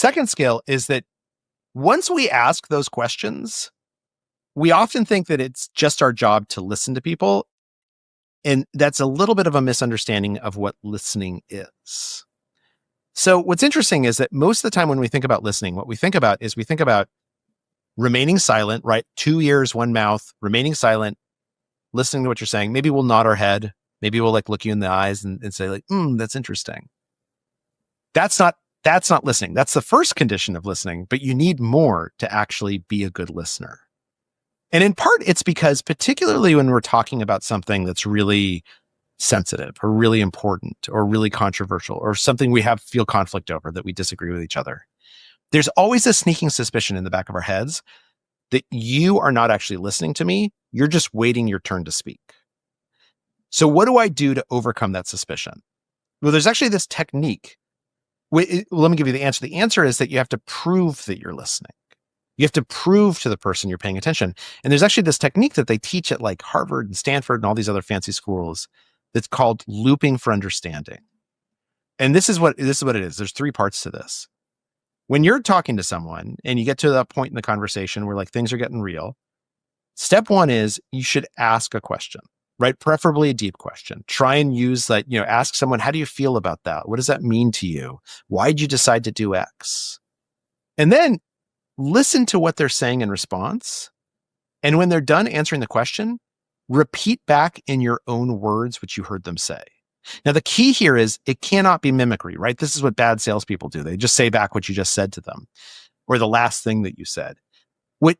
Second skill is that once we ask those questions, we often think that it's just our job to listen to people. And that's a little bit of a misunderstanding of what listening is. So what's interesting is that most of the time when we think about listening, what we think about is we think about remaining silent, right? 2 ears, 1 mouth, remaining silent, listening to what you're saying. Maybe we'll nod our head. Maybe we'll like look you in the eyes and say like, that's interesting. That's not listening. That's the first condition of listening, but you need more to actually be a good listener. And in part, it's because particularly when we're talking about something that's really sensitive or really important or really controversial or something we feel conflict over, that we disagree with each other, there's always a sneaking suspicion in the back of our heads that you are not actually listening to me. You're just waiting your turn to speak. So what do I do to overcome that suspicion? Well, there's actually this technique. Let me give you the answer. The answer is that you have to prove that you're listening. You have to prove to the person you're paying attention. And there's actually this technique that they teach at like Harvard and Stanford and all these other fancy schools that's called looping for understanding. And this is what it is. There's 3 parts to this. When you're talking to someone and you get to that point in the conversation where like things are getting real, step 1 is you should ask a question, right? Preferably a deep question. Try and use like, ask someone, how do you feel about that? What does that mean to you? Why did you decide to do X? And then listen to what they're saying in response. And when they're done answering the question, repeat back in your own words what you heard them say. Now, the key here is it cannot be mimicry, right? This is what bad salespeople do. They just say back what you just said to them or the last thing that you said. What